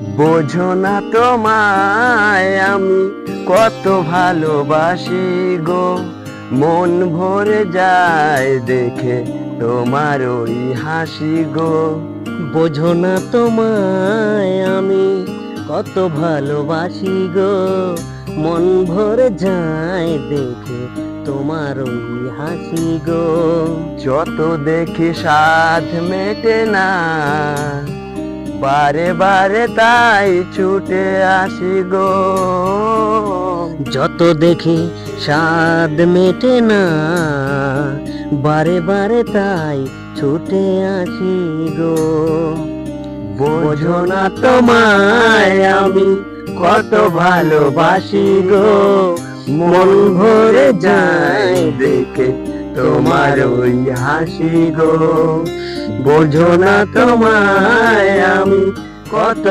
বোঝো না তোমায় আমি কত ভালোবাসি গো, মন ভরে যায় দেখে তোমার ওই হাসি গো। বোঝো না তোমায় আমি কত ভালোবাসি গো, মন ভরে যায় দেখে তোমার ওই হাসি গো। যত দেখি সাধ মেটে না, বারে বারে তাই ছুটে আসি গো। যত দেখি স্বাদ মেটে না, বারে বারে তাই ছুটে আসি গো। বোঝো না তোমায় আমি কত ভালোবাসি গো, মন ভরে যায় দেখে তোমার ওই হাসি গো। বোঝো না তোমায় আমি কত